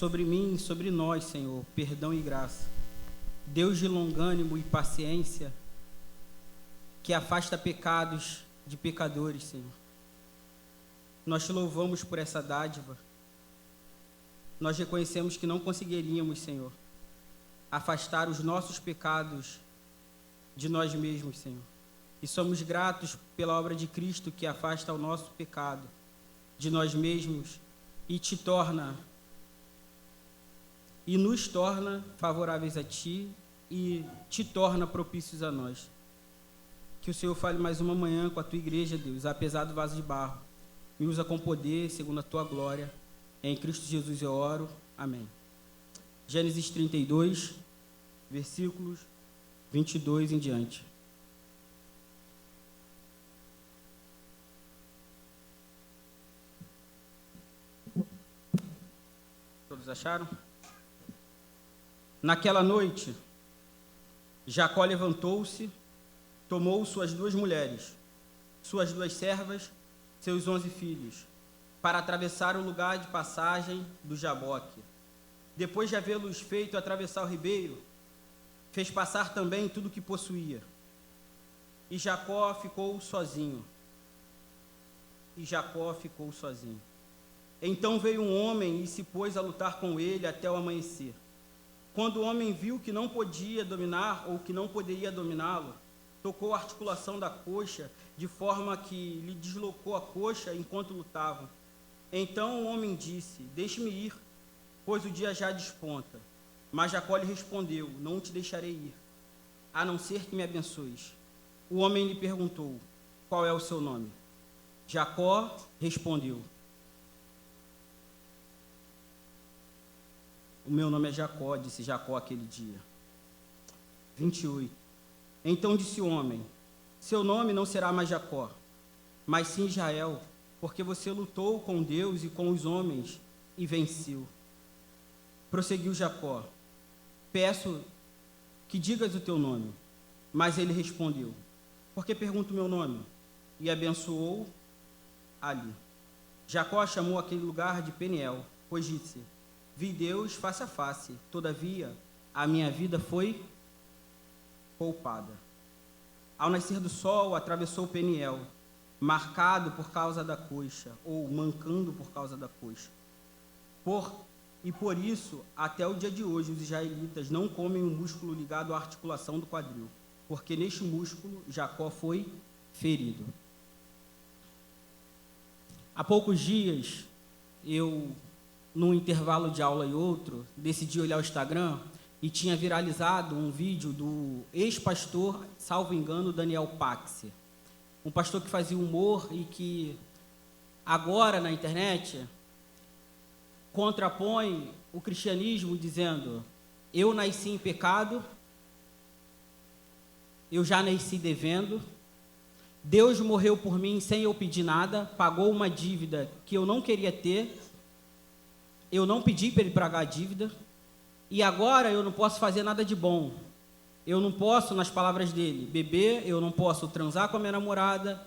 sobre mim e sobre nós, Senhor, perdão e graça. Deus de longânimo e paciência, que afasta pecados de pecadores, Senhor. Nós te louvamos por essa dádiva. Nós reconhecemos que não conseguiríamos, Senhor, afastar os nossos pecados de nós mesmos, Senhor. E somos gratos pela obra de Cristo que afasta o nosso pecado de nós mesmos e nos torna favoráveis a Ti e te torna propícios a nós. Que o Senhor fale mais uma manhã com a Tua igreja, Deus, apesar do vaso de barro. Me usa com poder, segundo a Tua glória. Em Cristo Jesus eu oro. Amém. Gênesis 32, versículos 22 em diante. Todos acharam? Naquela noite, Jacó levantou-se, tomou suas 2 mulheres, suas 2 servas, seus 11 filhos, para atravessar o lugar de passagem do Jaboque. Depois de havê-los feito atravessar o ribeiro, fez passar também tudo o que possuía. E Jacó ficou sozinho. Então veio um homem e se pôs a lutar com ele até o amanhecer. Quando o homem viu que não podia dominar ou que não poderia dominá-lo, tocou a articulação da coxa, de forma que lhe deslocou a coxa enquanto lutavam. Então o homem disse: deixe-me ir, pois o dia já desponta. Mas Jacó lhe respondeu: não te deixarei ir, a não ser que me abençoes. O homem lhe perguntou: qual é o seu nome? Jacó respondeu: o meu nome é Jacó, disse Jacó aquele dia. 28. Então disse o homem: seu nome não será mais Jacó, mas sim Israel, porque você lutou com Deus e com os homens e venceu. Prosseguiu Jacó: peço que digas o teu nome. Mas ele respondeu: por que pergunta o meu nome? E abençoou ali. Jacó chamou aquele lugar de Peniel, pois disse: vi Deus face a face, todavia a minha vida foi poupada. Ao nascer do sol, atravessou Peniel, marcado por causa da coxa, ou mancando por causa da coxa. Por isso, até o dia de hoje, os israelitas não comem o músculo ligado à articulação do quadril, porque neste músculo Jacó foi ferido. Há poucos dias, eu, num intervalo de aula e outro, decidi olhar o Instagram e tinha viralizado um vídeo do ex-pastor, salvo engano, Daniel Paxi. Um pastor que fazia humor e que agora na internet contrapõe o cristianismo dizendo: eu nasci em pecado, eu já nasci devendo, Deus morreu por mim sem eu pedir nada, pagou uma dívida que eu não queria ter, eu não pedi para ele pagar a dívida, e agora eu não posso fazer nada de bom. Eu não posso, nas palavras dele, beber, eu não posso transar com a minha namorada.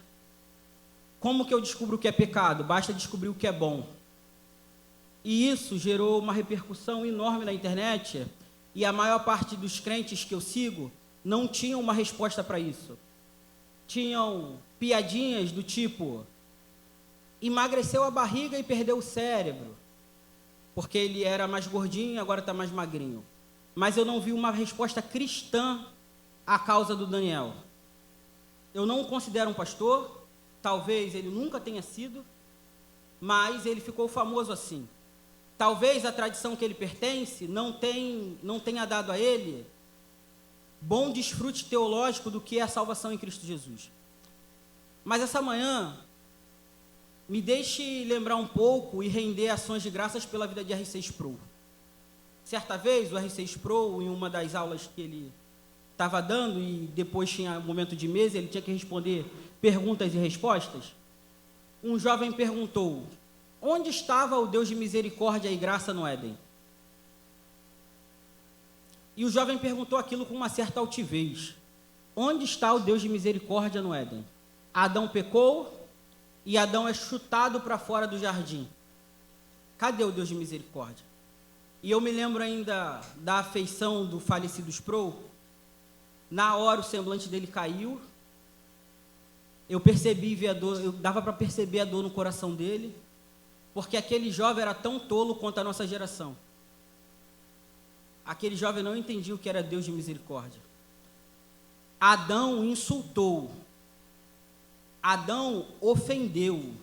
Como que eu descubro o que é pecado? Basta descobrir o que é bom. E isso gerou uma repercussão enorme na internet, e a maior parte dos crentes que eu sigo não tinham uma resposta para isso. Tinham piadinhas do tipo: emagreceu a barriga e perdeu o cérebro, porque ele era mais gordinho e agora está mais magrinho. Mas eu não vi uma resposta cristã à causa do Daniel. Eu não o considero um pastor, talvez ele nunca tenha sido, mas ele ficou famoso assim. Talvez a tradição que ele pertence não tenha dado a ele bom desfrute teológico do que é a salvação em Cristo Jesus. Mas essa manhã, me deixe lembrar um pouco e render ações de graças pela vida de R6 Pro. Certa vez, o R6 Pro, em uma das aulas que ele estava dando, e depois tinha um momento de mesa, ele tinha que responder perguntas e respostas, um jovem perguntou: onde estava o Deus de misericórdia e graça no Éden? E o jovem perguntou aquilo com uma certa altivez: onde está o Deus de misericórdia no Éden? Adão pecou e Adão é chutado para fora do jardim. Cadê o Deus de misericórdia? E eu me lembro ainda da afeição do falecido Sproul. Na hora o semblante dele caiu. Eu percebi, vi a dor, dava para perceber a dor no coração dele, porque aquele jovem era tão tolo quanto a nossa geração. Aquele jovem não entendia o que era Deus de misericórdia. Adão insultou. Adão ofendeu.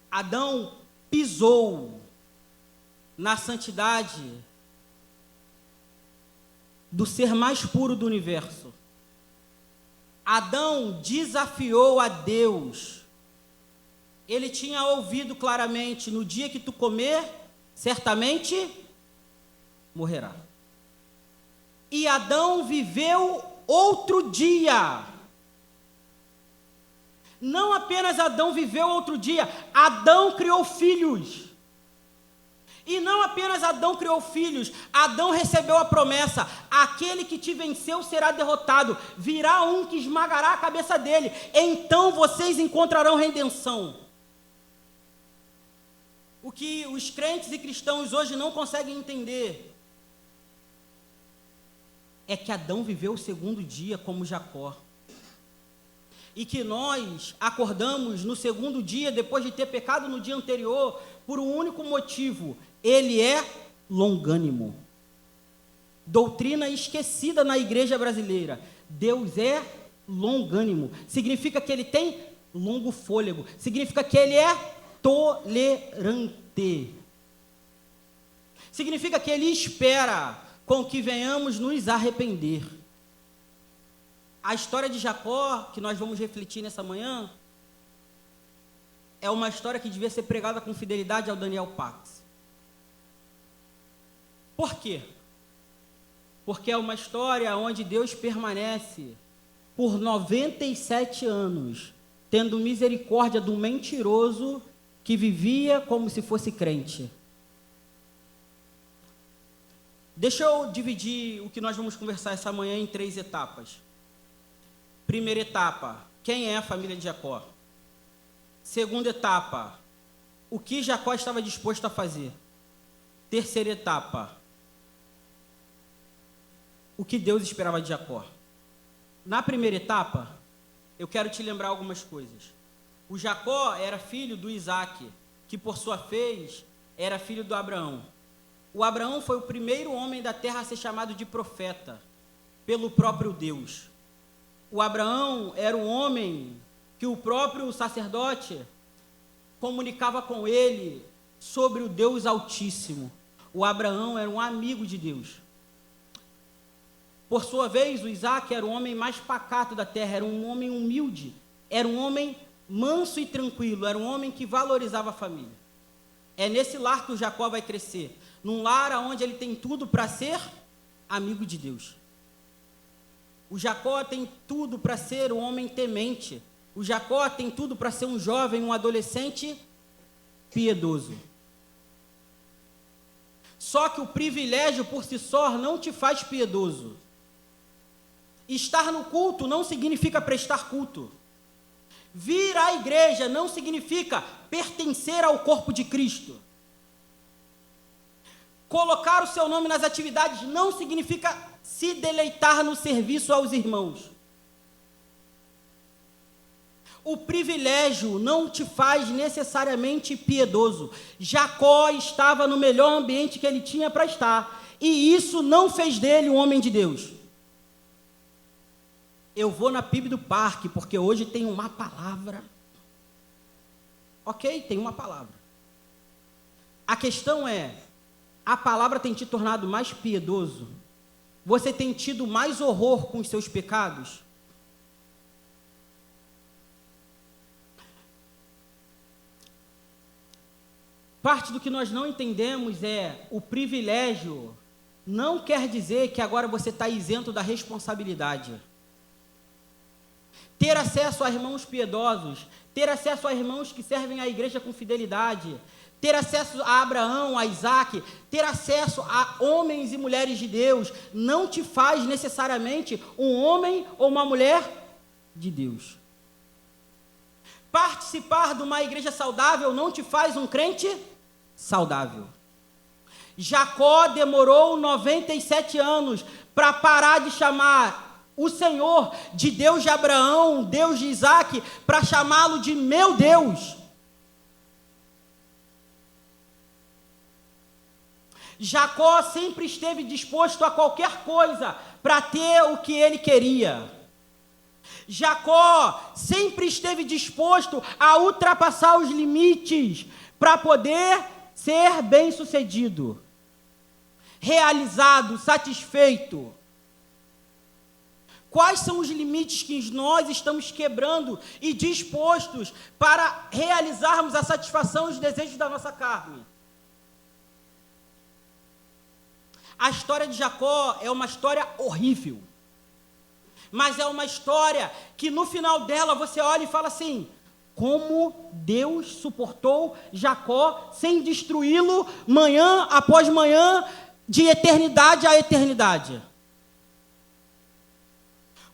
Adão pisou na santidade do ser mais puro do universo. Adão desafiou a Deus. Ele tinha ouvido claramente: no dia que tu comer, certamente morrerá. E Adão viveu outro dia. Não apenas Adão viveu outro dia, Adão criou filhos. E não apenas Adão criou filhos, Adão recebeu a promessa: aquele que te venceu será derrotado, virá um que esmagará a cabeça dele, então vocês encontrarão redenção. O que os crentes e cristãos hoje não conseguem entender é que Adão viveu o segundo dia como Jacó. E que nós acordamos no segundo dia, depois de ter pecado no dia anterior, por um único motivo: ele é longânimo. Doutrina esquecida na igreja brasileira. Deus é longânimo. Significa que ele tem longo fôlego. Significa que ele é tolerante. Significa que ele espera com que venhamos nos arrepender. A história de Jacó, que nós vamos refletir nessa manhã, é uma história que devia ser pregada com fidelidade ao Daniel Pax. Por quê? Porque é uma história onde Deus permanece por 97 anos, tendo misericórdia do mentiroso que vivia como se fosse crente. Deixa eu dividir o que nós vamos conversar essa manhã em 3 etapas. Primeira etapa: quem é a família de Jacó? Segunda etapa: o que Jacó estava disposto a fazer? Terceira etapa: o que Deus esperava de Jacó? Na primeira etapa, eu quero te lembrar algumas coisas. O Jacó era filho do Isaac, que por sua vez era filho do Abraão. O Abraão foi o primeiro homem da terra a ser chamado de profeta, pelo próprio Deus. O Abraão era um homem que o próprio sacerdote comunicava com ele sobre o Deus Altíssimo. O Abraão era um amigo de Deus. Por sua vez, o Isaac era o homem mais pacato da terra, era um homem humilde, era um homem manso e tranquilo, era um homem que valorizava a família. É nesse lar que o Jacó vai crescer, num lar onde ele tem tudo para ser amigo de Deus. O Jacó tem tudo para ser um homem temente. O Jacó tem tudo para ser um jovem, um adolescente piedoso. Só que o privilégio por si só não te faz piedoso. Estar no culto não significa prestar culto. Vir à igreja não significa pertencer ao corpo de Cristo. Colocar o seu nome nas atividades não significa se deleitar no serviço aos irmãos. O privilégio não te faz necessariamente piedoso. Jacó estava no melhor ambiente que ele tinha para estar, e isso não fez dele um homem de Deus. Eu vou na PIB do parque, porque hoje tem uma palavra. Ok, tem uma palavra. A questão é: a palavra tem te tornado mais piedoso? Você tem tido mais horror com os seus pecados? Parte do que nós não entendemos é: o privilégio não quer dizer que agora você está isento da responsabilidade. Ter acesso a irmãos piedosos, ter acesso a irmãos que servem à igreja com fidelidade, ter acesso a Abraão, a Isaac, ter acesso a homens e mulheres de Deus, não te faz necessariamente um homem ou uma mulher de Deus. Participar de uma igreja saudável não te faz um crente saudável. Jacó demorou 97 anos para parar de chamar o Senhor de Deus de Abraão, Deus de Isaac, para chamá-lo de meu Deus. Jacó sempre esteve disposto a qualquer coisa para ter o que ele queria. Jacó sempre esteve disposto a ultrapassar os limites para poder ser bem-sucedido, realizado, satisfeito. Quais são os limites que nós estamos quebrando e dispostos para realizarmos a satisfação e os desejos da nossa carne? A história de Jacó é uma história horrível, mas é uma história que no final dela você olha e fala assim: como Deus suportou Jacó sem destruí-lo manhã após manhã, de eternidade a eternidade.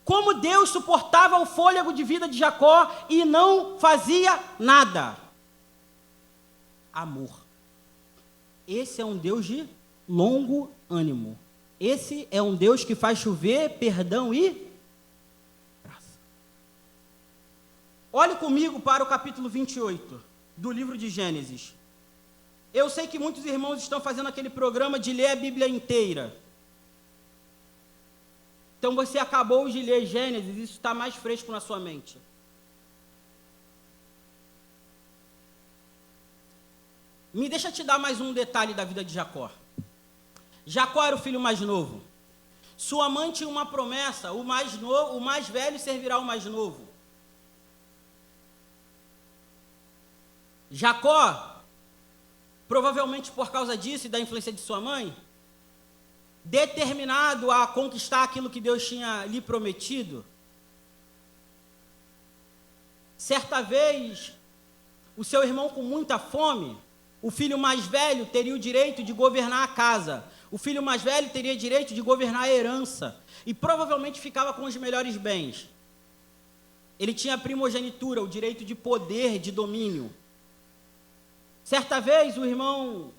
Como Deus suportava o fôlego de vida de Jacó e não fazia nada. Amor. Esse é um Deus de longo ânimo. Esse é um Deus que faz chover perdão e graça. Olhe comigo para o capítulo 28 do livro de Gênesis. Eu sei que muitos irmãos estão fazendo aquele programa de ler a Bíblia inteira. Então você acabou de ler Gênesis, isso está mais fresco na sua mente. Me deixa te dar mais um detalhe da vida de Jacó. Jacó era o filho mais novo. Sua mãe tinha uma promessa: o mais velho servirá ao mais novo. Jacó, provavelmente por causa disso e da influência de sua mãe, determinado a conquistar aquilo que Deus tinha lhe prometido, certa vez, o seu irmão com muita fome, o filho mais velho teria o direito de governar a casa, o filho mais velho teria direito de governar a herança, e provavelmente ficava com os melhores bens. Ele tinha a primogenitura, o direito de poder, de domínio. Certa vez, o irmão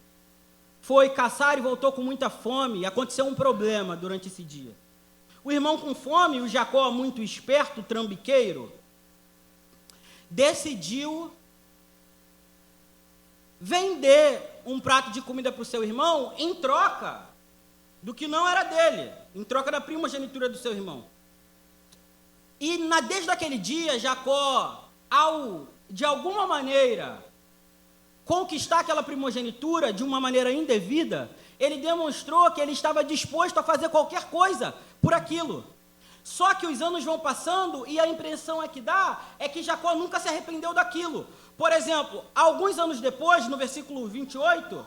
foi caçar e voltou com muita fome, e aconteceu um problema durante esse dia. O irmão com fome, o Jacó, muito esperto, trambiqueiro, decidiu vender um prato de comida para o seu irmão em troca do que não era dele, em troca da primogenitura do seu irmão. E desde aquele dia, Jacó, ao de alguma maneira conquistar aquela primogenitura de uma maneira indevida, ele demonstrou que ele estava disposto a fazer qualquer coisa por aquilo. Só que os anos vão passando e a impressão que dá é que Jacó nunca se arrependeu daquilo. Por exemplo, alguns anos depois, no versículo 28,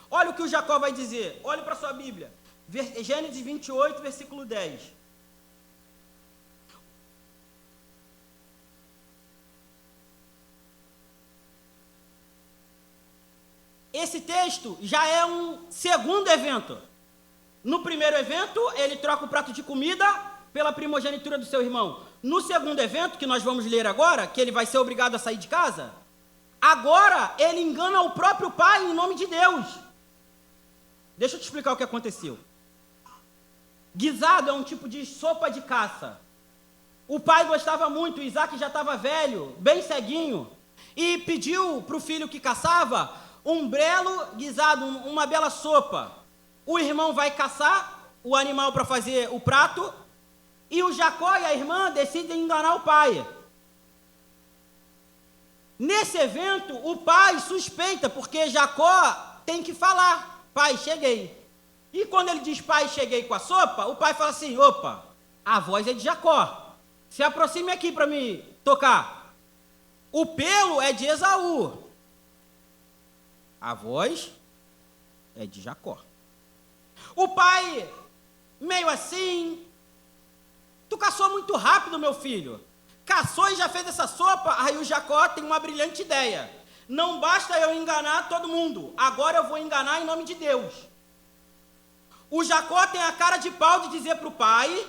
olha o que o Jacó vai dizer. Olhe para a sua Bíblia. Gênesis 28, versículo 10. Esse texto já é um segundo evento. No primeiro evento, ele troca o prato de comida pela primogenitura do seu irmão. No segundo evento, que nós vamos ler agora, que ele vai ser obrigado a sair de casa, agora ele engana o próprio pai em nome de Deus. Deixa eu te explicar o que aconteceu. Guisado é um tipo de sopa de caça. O pai gostava muito, o Isaac já estava velho, bem ceguinho, e pediu para o filho que caçava um belo guisado, uma bela sopa. O irmão vai caçar o animal para fazer o prato, e o Jacó e a irmã decidem enganar o pai. Nesse evento, o pai suspeita, porque Jacó tem que falar: pai, cheguei. E quando ele diz: pai, cheguei com a sopa, o pai fala assim: opa, a voz é de Jacó, se aproxime aqui para me tocar. O pelo é de Esaú, a voz é de Jacó. O pai, meio assim: tu caçou muito rápido, meu filho. Caçou e já fez essa sopa. Aí o Jacó tem uma brilhante ideia: não basta eu enganar todo mundo, agora eu vou enganar em nome de Deus. O Jacó tem a cara de pau de dizer para o pai: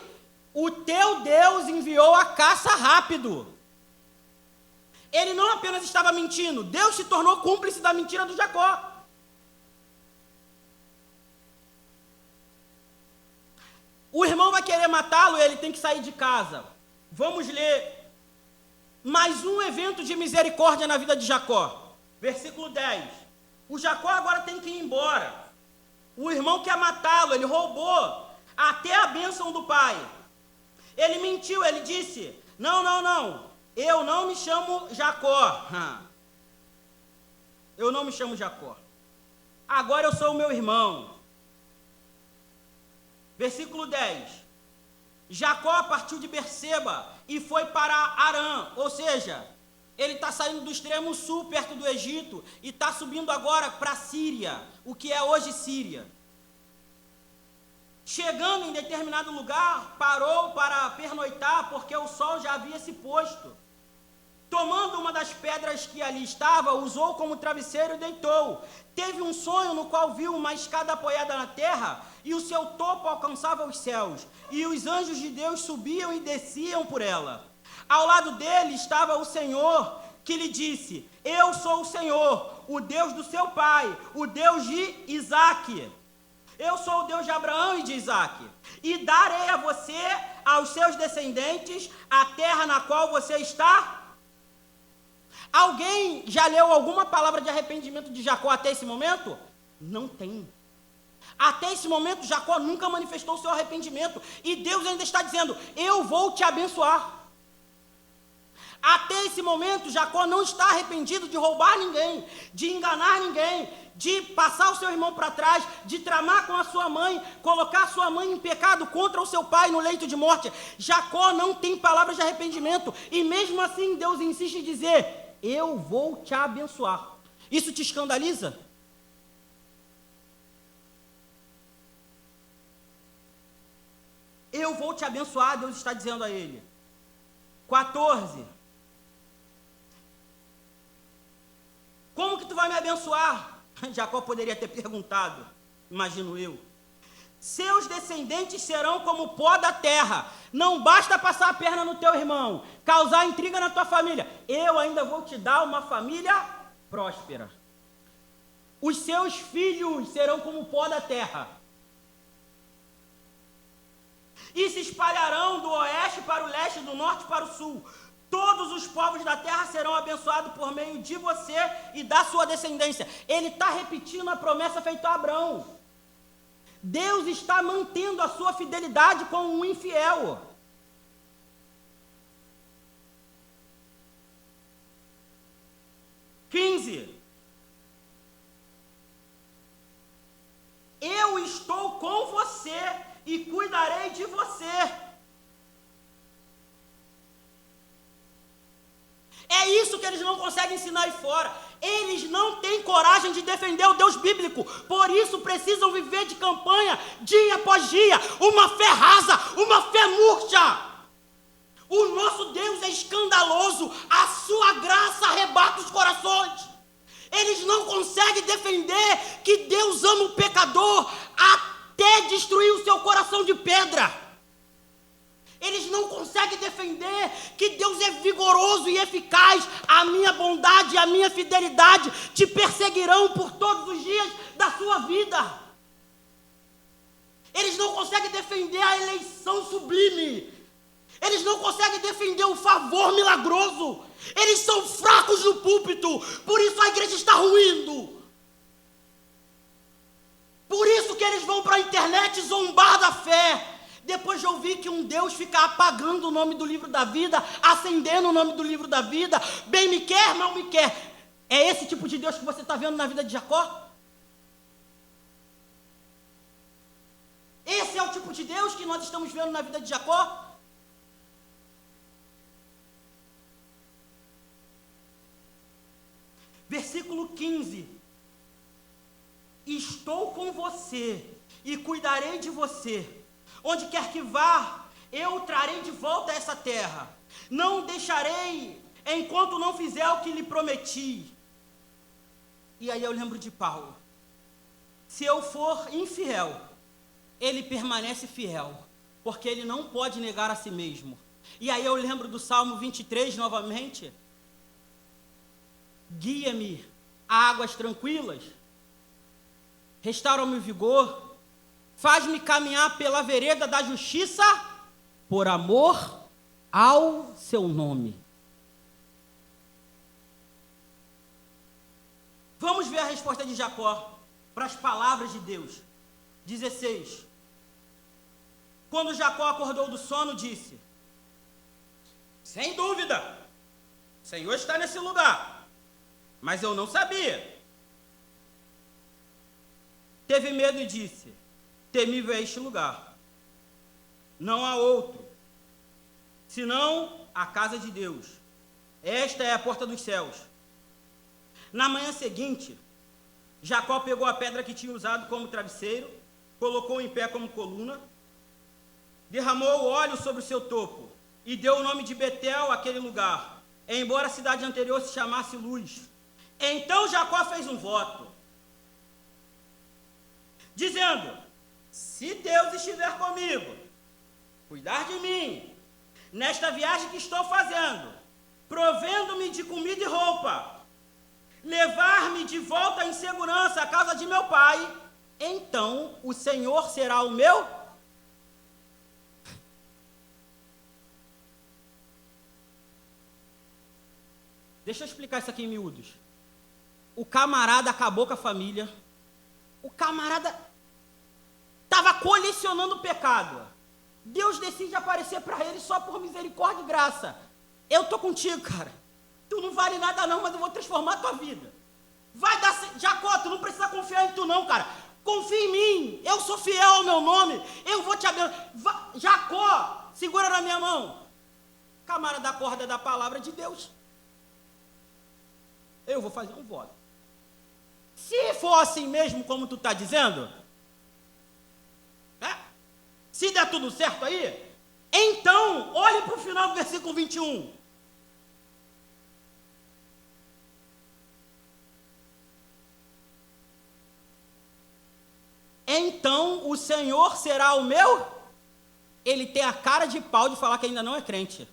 o teu Deus enviou a caça rápido. Ele não apenas estava mentindo, Deus se tornou cúmplice da mentira do Jacó. querer matá-lo, ele tem que sair de casa. Vamos ler mais um evento de misericórdia na vida de Jacó. Versículo 10. O Jacó agora tem que ir embora. O irmão quer matá-lo, ele roubou até a bênção do pai. Ele mentiu, ele disse, não, eu não me chamo Jacó. Eu não me chamo Jacó. Agora eu sou o meu irmão. Versículo 10. Jacó partiu de Berseba e foi para Harã, ou seja, ele está saindo do extremo sul, perto do Egito, e está subindo agora para a Síria, o que é hoje Síria. Chegando em determinado lugar, parou para pernoitar, porque o sol já havia se posto. Tomando uma das pedras que ali estava, usou como travesseiro e deitou. Teve um sonho no qual viu uma escada apoiada na terra, e o seu topo alcançava os céus, e os anjos de Deus subiam e desciam por ela. Ao lado dele estava o Senhor, que lhe disse, eu sou o Senhor, o Deus do seu pai, o Deus de Isaque. Eu sou o Deus de Abraão e de Isaque, e darei a você, aos seus descendentes, a terra na qual você está. Alguém já leu alguma palavra de arrependimento de Jacó até esse momento? Não tem. Até esse momento, Jacó nunca manifestou o seu arrependimento, e Deus ainda está dizendo, eu vou te abençoar. Até esse momento, Jacó não está arrependido de roubar ninguém, de enganar ninguém, de passar o seu irmão para trás, de tramar com a sua mãe, colocar a sua mãe em pecado contra o seu pai no leito de morte. Jacó não tem palavras de arrependimento, e mesmo assim Deus insiste em dizer, eu vou te abençoar. Isso te escandaliza? Eu vou te abençoar, Deus está dizendo a ele. 14. Como que tu vai me abençoar? Jacó poderia ter perguntado, imagino eu. Seus descendentes serão como o pó da terra. Não basta passar a perna no teu irmão, causar intriga na tua família. Eu ainda vou te dar uma família próspera. Os seus filhos serão como o pó da terra. E se espalharão do oeste para o leste, do norte para o sul. Todos os povos da terra serão abençoados por meio de você e da sua descendência. Ele está repetindo a promessa feita a Abraão. Deus está mantendo a sua fidelidade com um infiel. Eu estou com você e cuidarei de você. É isso que eles não conseguem ensinar aí fora. Eles não têm coragem de defender o Deus bíblico. Por isso precisam viver de campanha, dia após dia. Uma fé rasa, uma fé murcha. O nosso Deus é escandaloso. A sua graça arrebata os corações. Eles não conseguem defender que Deus ama o pecador até destruir o seu coração de pedra. Eles não conseguem defender que Deus é vigoroso e eficaz. A minha bondade e a minha fidelidade te perseguirão por todos os dias da sua vida. Eles não conseguem defender a eleição sublime. Eles não conseguem defender o favor milagroso. Eles são fracos no púlpito. Por isso a igreja está ruindo. Por isso que eles vão para a internet zombar da fé. Depois de ouvir que um Deus fica apagando o nome do livro da vida, acendendo o nome do livro da vida, bem me quer, mal me quer. É esse tipo de Deus que você está vendo na vida de Jacó? Esse é o tipo de Deus que nós estamos vendo na vida de Jacó? Versículo 15. Estou com você e cuidarei de você. Onde quer que vá, eu o trarei de volta a essa terra. Não o deixarei enquanto não fizer o que lhe prometi. E aí eu lembro de Paulo. Se eu for infiel, ele permanece fiel, porque ele não pode negar a si mesmo. E aí eu lembro do Salmo 23 novamente. Guia-me a águas tranquilas, restaura-me o vigor, faz-me caminhar pela vereda da justiça por amor ao seu nome. Vamos ver a resposta de Jacó para as palavras de Deus. 16. Quando Jacó acordou do sono, disse: sem dúvida, o Senhor está nesse lugar, mas eu não sabia. Teve medo e disse: temível é este lugar. Não há outro, senão a casa de Deus. Esta é a porta dos céus. Na manhã seguinte, Jacó pegou a pedra que tinha usado como travesseiro, colocou em pé como coluna, derramou óleo sobre o seu topo e deu o nome de Betel àquele lugar, embora a cidade anterior se chamasse Luz. Então Jacó fez um voto, dizendo: se Deus estiver comigo, cuidar de mim, nesta viagem que estou fazendo, provendo-me de comida e roupa, levar-me de volta em segurança à casa de meu pai, então o Senhor será o meu. Deixa eu explicar isso aqui em miúdos. O camarada acabou com a família. O camarada estava colecionando pecado. Deus decide aparecer para ele só por misericórdia e graça. Eu tô contigo, cara. Tu não vale nada não, mas eu vou transformar a tua vida. Vai dar... Jacó, tu não precisa confiar em tu não, cara. Confia em mim. Eu sou fiel ao meu nome. Eu vou te abençoar. Jacó, segura na minha mão. Camarada acorda da palavra de Deus. Eu vou fazer um voto. Se for assim mesmo como tu está dizendo, né? Se der tudo certo aí, então, olhe para o final do versículo 21. Então o Senhor será o meu. Ele tem a cara de pau de falar que ainda não é crente.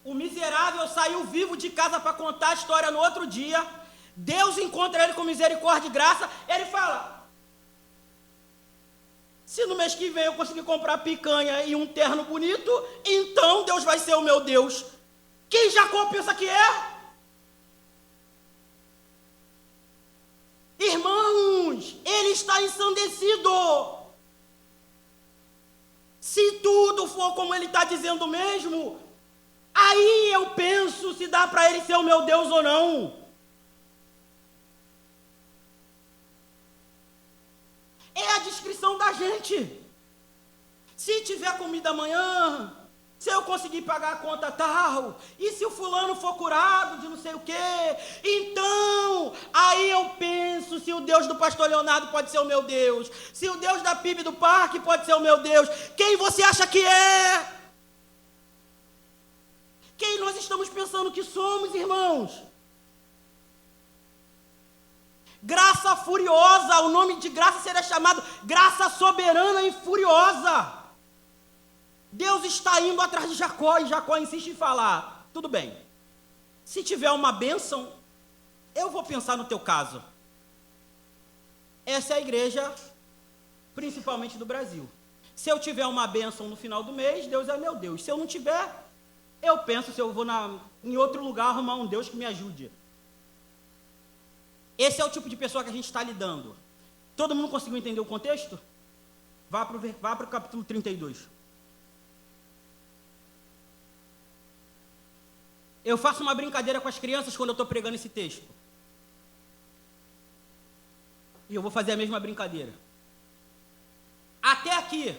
O miserável saiu vivo de casa para contar a história no outro dia. Deus encontra ele com misericórdia e graça. Ele fala: se no mês que vem eu conseguir comprar picanha e um terno bonito, então Deus vai ser o meu Deus. Quem Jacó pensa que é? Irmãos, ele está ensandecido. Se tudo for como ele está dizendo mesmo, aí eu penso se dá para ele ser o meu Deus ou não. É a descrição da gente. Se tiver comida amanhã, se eu conseguir pagar a conta tal, e se o fulano for curado de não sei o quê, então, aí eu penso se o Deus do pastor Leonardo pode ser o meu Deus, se o Deus da PIB do parque pode ser o meu Deus. Quem você acha que é? Quem nós estamos pensando que somos, irmãos? Graça furiosa, o nome de graça será chamado graça soberana e furiosa. Deus está indo atrás de Jacó e Jacó insiste em falar: tudo bem, se tiver uma bênção, eu vou pensar no teu caso. Essa é a igreja, principalmente do Brasil. Se eu tiver uma bênção no final do mês, Deus é meu Deus. Se eu não tiver, eu penso se eu vou em outro lugar arrumar um Deus que me ajude. Esse é o tipo de pessoa que a gente está lidando. Todo mundo conseguiu entender o contexto? Vá para o capítulo 32. Eu faço uma brincadeira com as crianças quando eu estou pregando esse texto. E eu vou fazer a mesma brincadeira. Até aqui,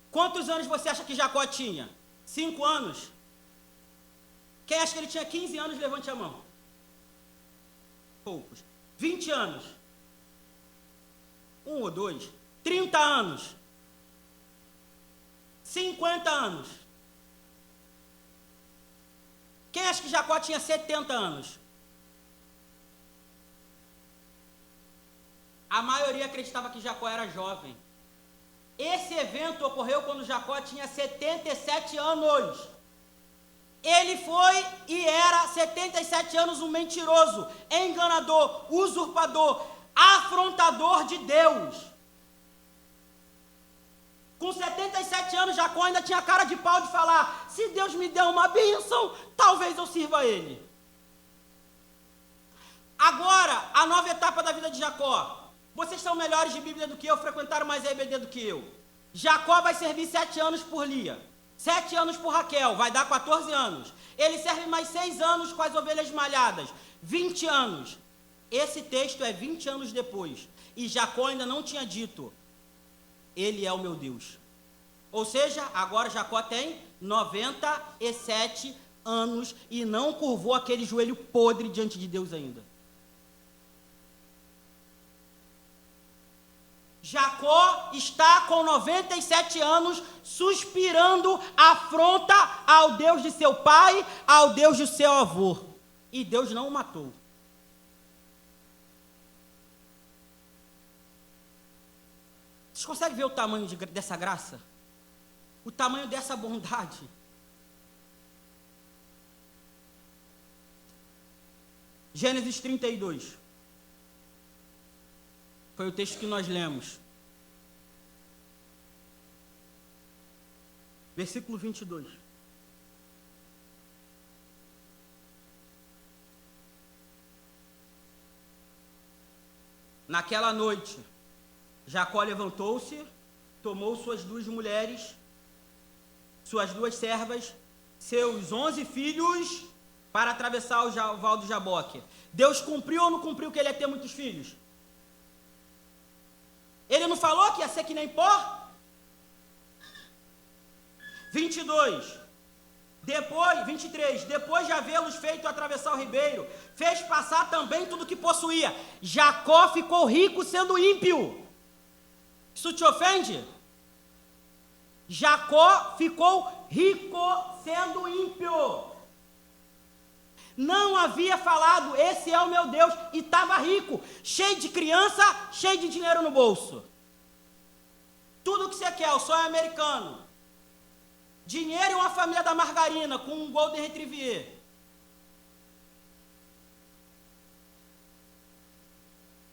quantos anos você acha que Jacó tinha? 5 anos? Quem acha que ele tinha 15 anos, levante a mão. Poucos. 20 anos? 1 ou 2? 30 anos? 50 anos? Quem acha que Jacó tinha 70 anos? A maioria acreditava que Jacó era jovem. Esse evento ocorreu quando Jacó tinha 77 anos. Ele foi e era 77 anos um mentiroso, enganador, usurpador, afrontador de Deus. Com 77 anos, Jacó ainda tinha cara de pau de falar: se Deus me der uma bênção, talvez eu sirva a ele. Agora, a nova etapa da vida de Jacó. Vocês são melhores de Bíblia do que eu, frequentaram mais a EBD do que eu. Jacó vai servir 7 anos por Lia, 7 anos por Raquel, vai dar 14 anos. Ele serve mais 6 anos com as ovelhas malhadas, 20 anos. Esse texto é 20 anos depois. E Jacó ainda não tinha dito: ele é o meu Deus. Ou seja, agora Jacó tem 97 anos e não curvou aquele joelho podre diante de Deus ainda. Jacó está com 97 anos suspirando afronta ao Deus de seu pai, ao Deus de seu avô. E Deus não o matou. Vocês conseguem ver o tamanho dessa graça? O tamanho dessa bondade? Gênesis 32. Foi o texto que nós lemos. Versículo 22. Naquela noite, Jacó levantou-se, tomou suas 2 mulheres, suas 2 servas, seus 11 filhos, para atravessar o val do Jaboque. Deus cumpriu ou não cumpriu que ele ia ter muitos filhos? Ele não falou que ia ser que nem pó? 23, depois de havê-los feito atravessar o ribeiro, fez passar também tudo que possuía. Jacó ficou rico sendo ímpio. Isso te ofende? Jacó ficou rico sendo ímpio. Não havia falado: esse é o meu Deus, e estava rico, cheio de criança, cheio de dinheiro no bolso. Tudo o que você quer, o sonho americano. Dinheiro e uma família da margarina com um Golden Retriever.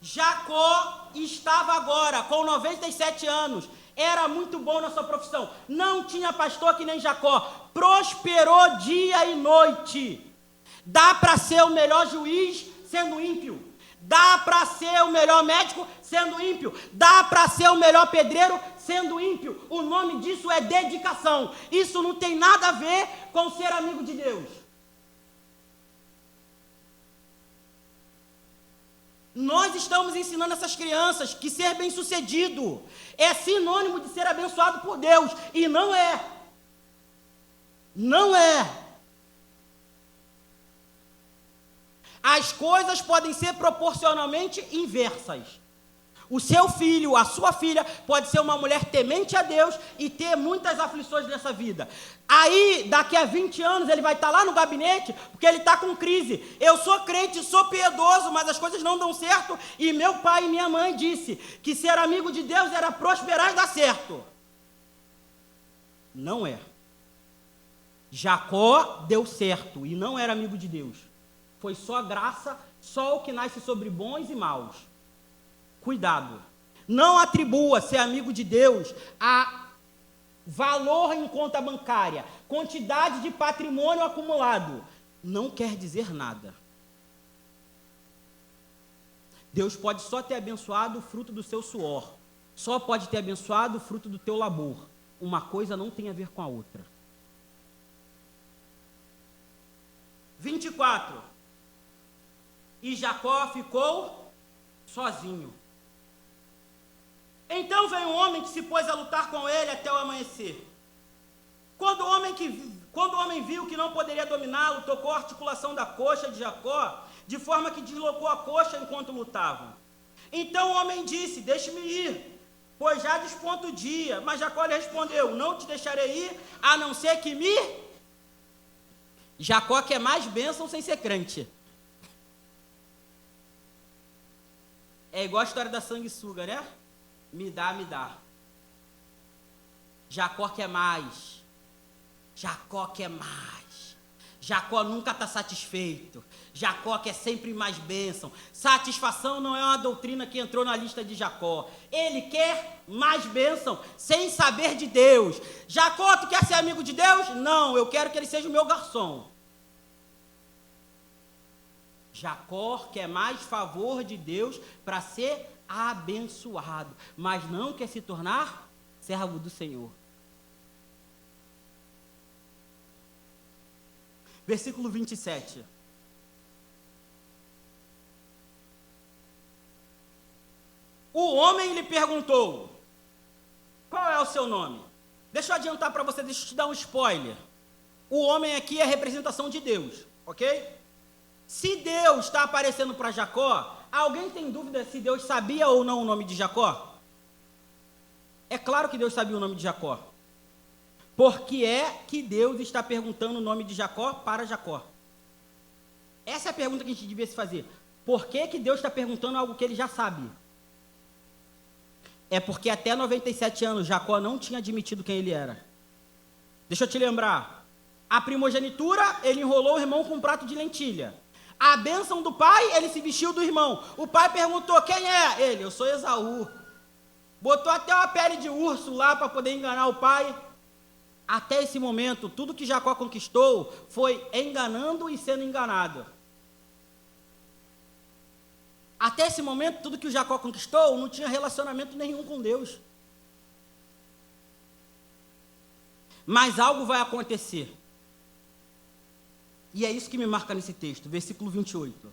Jacó estava agora com 97 anos, era muito bom na sua profissão, não tinha pastor que nem Jacó, prosperou dia e noite. Dá para ser o melhor juiz sendo ímpio, dá para ser o melhor médico sendo ímpio, dá para ser o melhor pedreiro sendo ímpio. O nome disso é dedicação. Isso não tem nada a ver com ser amigo de Deus. Nós estamos ensinando essas crianças que ser bem-sucedido é sinônimo de ser abençoado por Deus, e não é. Não é. As coisas podem ser proporcionalmente inversas. O seu filho, a sua filha, pode ser uma mulher temente a Deus e ter muitas aflições nessa vida. Aí, daqui a 20 anos, ele vai estar lá no gabinete, porque ele está com crise. Eu sou crente, sou piedoso, mas as coisas não dão certo, e meu pai e minha mãe disse que ser amigo de Deus era prosperar e dar certo. Não é. Jacó deu certo e não era amigo de Deus. Foi só graça, só o que nasce sobre bons e maus. Cuidado. Não atribua ser amigo de Deus a valor em conta bancária, quantidade de patrimônio acumulado. Não quer dizer nada. Deus pode só ter abençoado o fruto do seu suor. Só pode ter abençoado o fruto do teu labor. Uma coisa não tem a ver com a outra. 24. E Jacó ficou sozinho. Então veio um homem que se pôs a lutar com ele até o amanhecer. Quando o homem viu que não poderia dominá-lo, tocou a articulação da coxa de Jacó, de forma que deslocou a coxa enquanto lutavam. Então o homem disse: deixe-me ir, pois já desponta o dia. Mas Jacó lhe respondeu: não te deixarei ir, a não ser que me... Jacó quer mais bênção sem ser crente. É igual a história da sanguessuga, né? Me dá, me dá. Jacó quer mais. Jacó quer mais. Jacó nunca está satisfeito. Jacó quer sempre mais bênção. Satisfação não é uma doutrina que entrou na lista de Jacó. Ele quer mais bênção, sem saber de Deus. Jacó, tu quer ser amigo de Deus? Não, eu quero que ele seja o meu garçom. Jacó quer mais favor de Deus para ser abençoado, mas não quer se tornar servo do Senhor. Versículo 27. O homem lhe perguntou: qual é o seu nome? Deixa eu adiantar para você, deixa eu te dar um spoiler. O homem aqui é a representação de Deus, ok? Se Deus está aparecendo para Jacó, alguém tem dúvida se Deus sabia ou não o nome de Jacó? É claro que Deus sabia o nome de Jacó. Por que é que Deus está perguntando o nome de Jacó para Jacó? Essa é a pergunta que a gente devia se fazer. Por que que Deus está perguntando algo que ele já sabe? É porque até 97 anos Jacó não tinha admitido quem ele era. Deixa eu te lembrar. A primogenitura, ele enrolou o irmão com um prato de lentilha. A bênção do pai, ele se vestiu do irmão. O pai perguntou: quem é? Ele: eu sou Esaú. Botou até uma pele de urso lá para poder enganar o pai. Até esse momento, tudo que Jacó conquistou foi enganando e sendo enganado. Até esse momento, tudo que o Jacó conquistou não tinha relacionamento nenhum com Deus. Mas algo vai acontecer. E é isso que me marca nesse texto, versículo 28.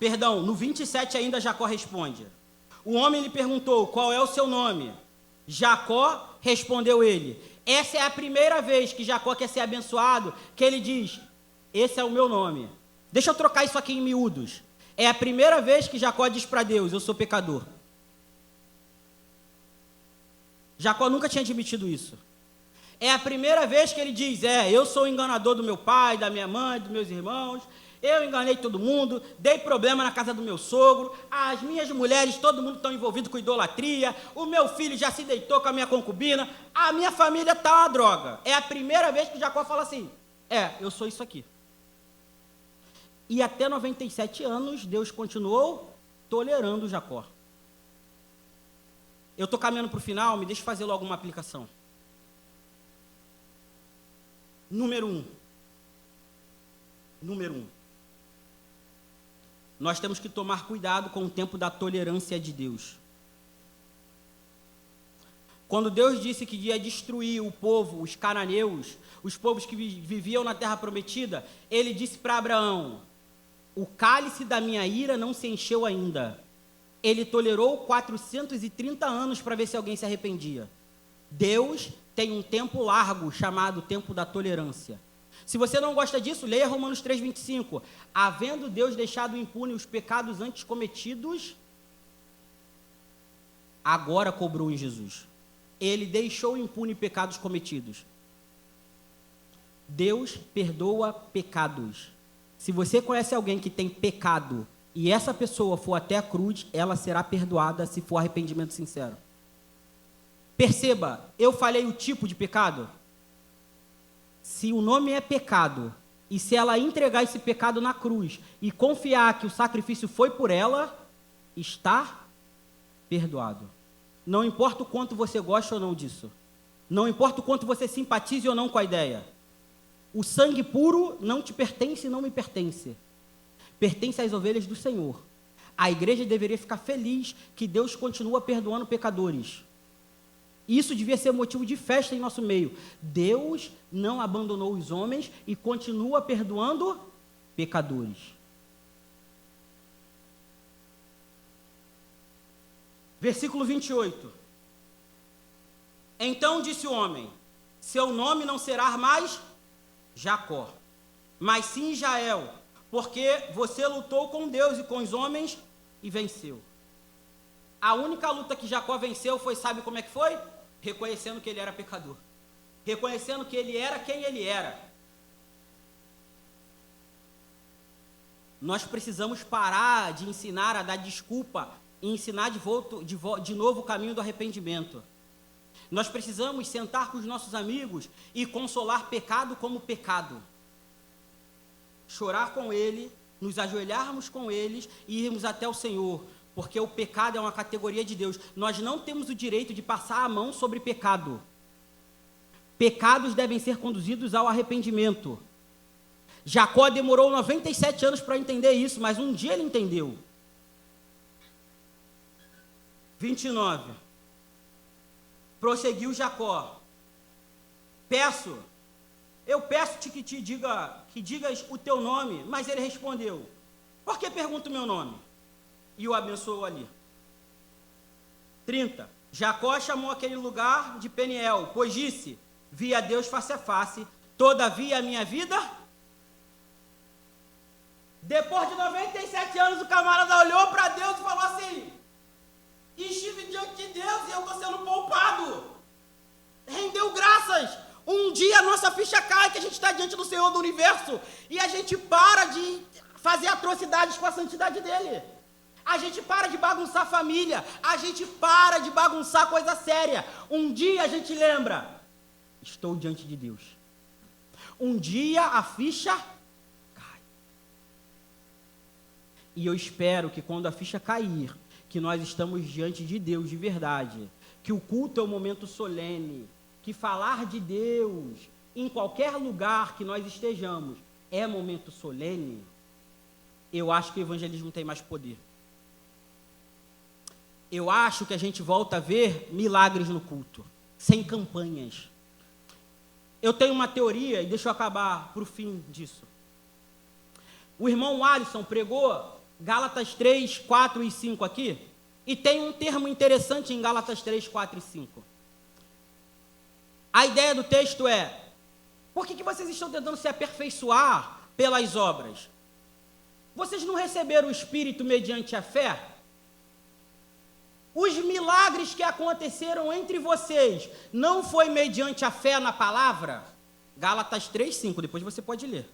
Perdão, no 27 ainda Jacó responde. O homem lhe perguntou: qual é o seu nome? Jacó respondeu ele. Essa é a primeira vez que Jacó quer ser abençoado, que ele diz: esse é o meu nome. Deixa eu trocar isso aqui em miúdos. É a primeira vez que Jacó diz para Deus: eu sou pecador. Jacó nunca tinha admitido isso. É a primeira vez que ele diz: eu sou o enganador do meu pai, da minha mãe, dos meus irmãos. Eu enganei todo mundo, dei problema na casa do meu sogro, as minhas mulheres, todo mundo estão envolvido com idolatria, o meu filho já se deitou com a minha concubina, a minha família está uma droga. É a primeira vez que Jacó fala assim: eu sou isso aqui. E até 97 anos, Deus continuou tolerando Jacó. Eu estou caminhando para o final, me deixa fazer logo uma aplicação. Número 1. Nós temos que tomar cuidado com o tempo da tolerância de Deus. Quando Deus disse que ia destruir o povo, os cananeus, os povos que viviam na terra prometida, ele disse para Abraão: o cálice da minha ira não se encheu ainda. Ele tolerou 430 anos para ver se alguém se arrependia. Deus tem um tempo largo chamado tempo da tolerância. Se você não gosta disso, leia Romanos 3,25. Havendo Deus deixado impune os pecados antes cometidos, agora cobrou em Jesus. Ele deixou impune pecados cometidos. Deus perdoa pecados. Se você conhece alguém que tem pecado e essa pessoa for até a cruz, ela será perdoada se for arrependimento sincero. Perceba, eu falei o tipo de pecado. Se o nome é pecado, e se ela entregar esse pecado na cruz e confiar que o sacrifício foi por ela, está perdoado. Não importa o quanto você gosta ou não disso. Não importa o quanto você simpatize ou não com a ideia. O sangue puro não te pertence e não me pertence. Pertence às ovelhas do Senhor. A igreja deveria ficar feliz que Deus continua perdoando pecadores. Isso devia ser motivo de festa em nosso meio. Deus não abandonou os homens e continua perdoando pecadores. Versículo 28. Então disse o homem: seu nome não será mais Jacó, mas sim Israel, porque você lutou com Deus e com os homens e venceu. A única luta que Jacó venceu foi, sabe como é que foi? Reconhecendo que ele era pecador. Reconhecendo que ele era quem ele era. Nós precisamos parar de ensinar a dar desculpa e ensinar de novo o caminho do arrependimento. Nós precisamos sentar com os nossos amigos e consolar pecado como pecado. Chorar com ele, nos ajoelharmos com eles e irmos até o Senhor, porque o pecado é uma categoria de Deus. Nós não temos o direito de passar a mão sobre pecado. Pecados devem ser conduzidos ao arrependimento. Jacó demorou 97 anos para entender isso, mas um dia ele entendeu. 29. Prosseguiu Jacó. Eu peço-te que digas o teu nome. Mas ele respondeu: por que pergunta o meu nome? E o abençoou ali. 30. Jacó chamou aquele lugar de Peniel, pois disse: vi a Deus face a face, todavia a minha vida... Depois de 97 anos, o camarada olhou para Deus e falou assim: estive diante de Deus e eu estou sendo poupado. Rendeu graças. Um dia a nossa ficha cai, que a gente está diante do Senhor do Universo, e a gente para de fazer atrocidades com a santidade dele. A gente para de bagunçar a família, a gente para de bagunçar coisa séria. Um dia a gente lembra: estou diante de Deus. Um dia a ficha cai. E eu espero que quando a ficha cair, que nós estamos diante de Deus de verdade, que o culto é um momento solene, que falar de Deus em qualquer lugar que nós estejamos é momento solene. Eu acho que o evangelismo tem mais poder. Eu acho que a gente volta a ver milagres no culto, sem campanhas. Eu tenho uma teoria, e deixa eu acabar para o fim disso. O irmão Alisson pregou Gálatas 3, 4 e 5 aqui, e tem um termo interessante em Gálatas 3, 4 e 5. A ideia do texto é: por que vocês estão tentando se aperfeiçoar pelas obras? Vocês não receberam o Espírito mediante a fé? Os milagres que aconteceram entre vocês não foi mediante a fé na palavra? Gálatas 3, 5, depois você pode ler.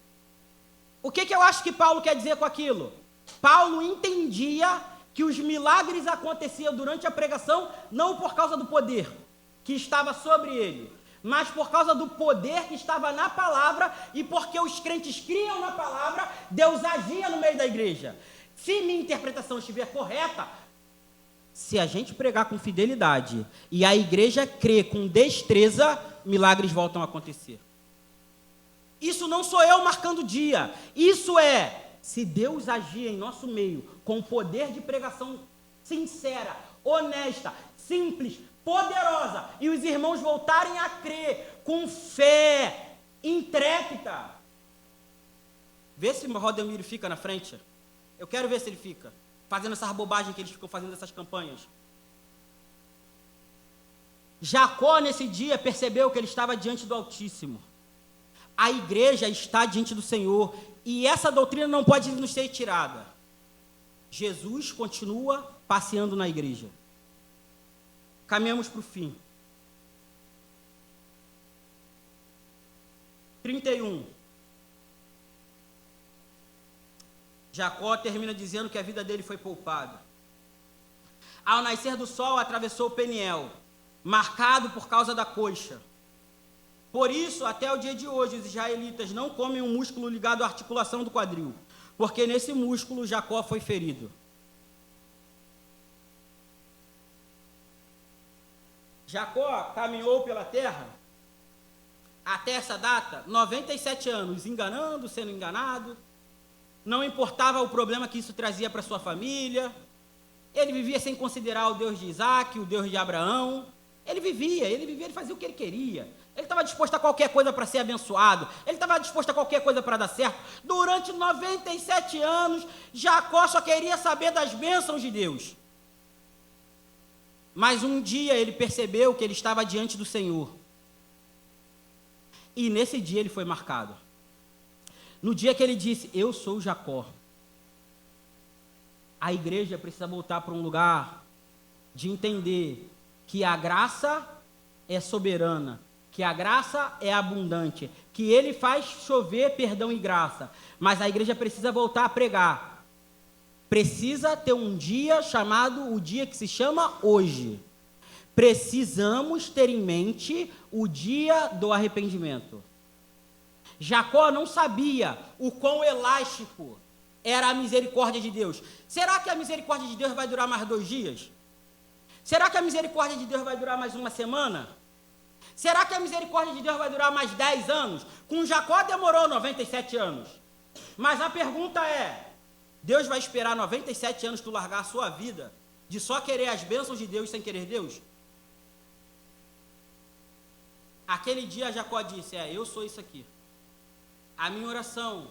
O que eu acho que Paulo quer dizer com aquilo? Paulo entendia que os milagres aconteciam durante a pregação não por causa do poder que estava sobre ele, mas por causa do poder que estava na palavra, e porque os crentes criam na palavra, Deus agia no meio da igreja. Se minha interpretação estiver correta, se a gente pregar com fidelidade e a igreja crê com destreza, milagres voltam a acontecer. Isso não sou eu marcando dia, isso é, se Deus agir em nosso meio com poder de pregação sincera, honesta, simples, poderosa, e os irmãos voltarem a crer com fé intrépida. Vê se o Rodemiro fica na frente. Eu quero ver se ele fica fazendo essas bobagens que eles ficam fazendo, essas campanhas. Jacó, nesse dia, percebeu que ele estava diante do Altíssimo. A igreja está diante do Senhor, e essa doutrina não pode nos ser tirada. Jesus continua passeando na igreja. Caminhamos para o fim. 31. Jacó termina dizendo que a vida dele foi poupada. Ao nascer do sol, atravessou o Peniel, marcado por causa da coxa. Por isso, até o dia de hoje, os israelitas não comem um músculo ligado à articulação do quadril, porque nesse músculo Jacó foi ferido. Jacó caminhou pela terra, até essa data, 97 anos, enganando, sendo enganado. Não importava o problema que isso trazia para sua família. Ele vivia sem considerar o Deus de Isaac, o Deus de Abraão. Ele fazia o que ele queria. Ele estava disposto a qualquer coisa para ser abençoado. Ele estava disposto a qualquer coisa para dar certo. Durante 97 anos, Jacó só queria saber das bênçãos de Deus. Mas um dia ele percebeu que ele estava diante do Senhor. E nesse dia ele foi marcado. No dia que ele disse: eu sou Jacó. A igreja precisa voltar para um lugar de entender que a graça é soberana, que a graça é abundante, que ele faz chover perdão e graça. Mas a igreja precisa voltar a pregar. Precisa ter um dia chamado, o dia que se chama hoje. Precisamos ter em mente o dia do arrependimento. Jacó não sabia o quão elástico era a misericórdia de Deus. Será que a misericórdia de Deus vai durar mais 2 dias? Será que a misericórdia de Deus vai durar mais 1 semana? Será que a misericórdia de Deus vai durar mais 10 anos? Com Jacó demorou 97 anos. Mas a pergunta é, Deus vai esperar 97 anos tu largar a sua vida de só querer as bênçãos de Deus sem querer Deus? Aquele dia Jacó disse, eu sou isso aqui. A minha oração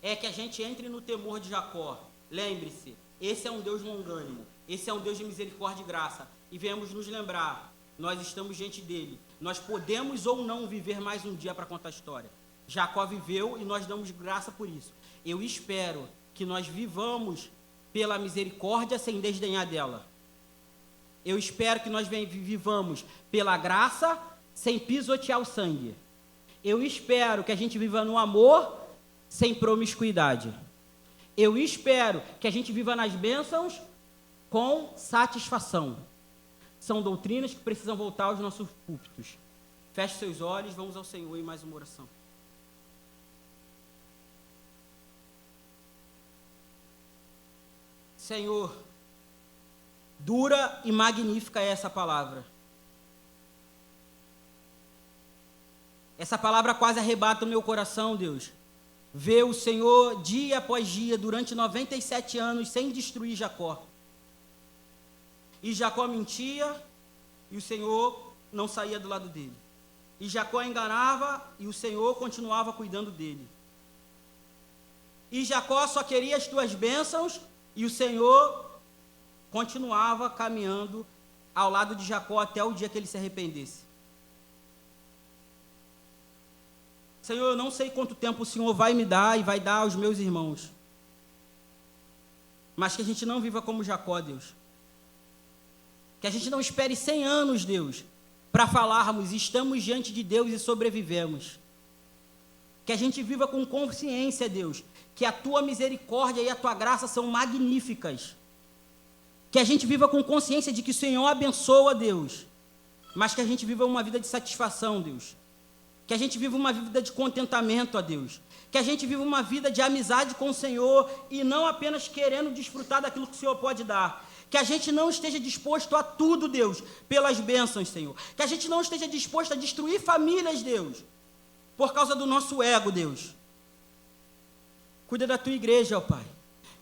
é que a gente entre no temor de Jacó. Lembre-se, esse é um Deus longânimo, esse é um Deus de misericórdia e graça. E venhamos nos lembrar, nós estamos diante dele. Nós podemos ou não viver mais um dia para contar a história. Jacó viveu e nós damos graça por isso. Eu espero que nós vivamos pela misericórdia sem desdenhar dela. Eu espero que nós vivamos pela graça sem pisotear o sangue. Eu espero que a gente viva no amor sem promiscuidade. Eu espero que a gente viva nas bênçãos com satisfação. São doutrinas que precisam voltar aos nossos púlpitos. Feche seus olhos, vamos ao Senhor em mais uma oração. Senhor, dura e magnífica é essa palavra. Essa palavra quase arrebata o meu coração, Deus. Ver o Senhor dia após dia, durante 97 anos, sem destruir Jacó. E Jacó mentia, e o Senhor não saía do lado dele. E Jacó enganava, e o Senhor continuava cuidando dele. E Jacó só queria as tuas bênçãos, e o Senhor continuava caminhando ao lado de Jacó até o dia que ele se arrependesse. Senhor, eu não sei quanto tempo o Senhor vai me dar e vai dar aos meus irmãos. Mas que a gente não viva como Jacó, Deus. Que a gente não espere 100 anos, Deus, para falarmos, estamos diante de Deus e sobrevivemos. Que a gente viva com consciência, Deus, que a tua misericórdia e a tua graça são magníficas. Que a gente viva com consciência de que o Senhor abençoa, Deus, mas que a gente viva uma vida de satisfação, Deus. Que a gente viva uma vida de contentamento, ó Deus. Que a gente viva uma vida de amizade com o Senhor e não apenas querendo desfrutar daquilo que o Senhor pode dar. Que a gente não esteja disposto a tudo, Deus, pelas bênçãos, Senhor. Que a gente não esteja disposto a destruir famílias, Deus, por causa do nosso ego, Deus. Cuida da tua igreja, ó Pai.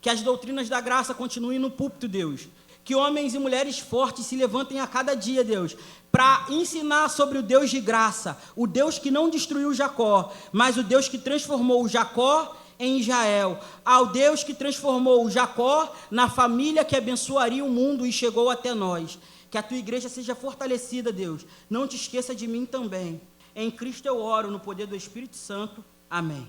Que as doutrinas da graça continuem no púlpito, Deus. Que homens e mulheres fortes se levantem a cada dia, Deus, para ensinar sobre o Deus de graça, o Deus que não destruiu Jacó, mas o Deus que transformou Jacó em Israel, ao Deus que transformou Jacó na família que abençoaria o mundo e chegou até nós. Que a tua igreja seja fortalecida, Deus. Não te esqueça de mim também. Em Cristo eu oro, no poder do Espírito Santo. Amém.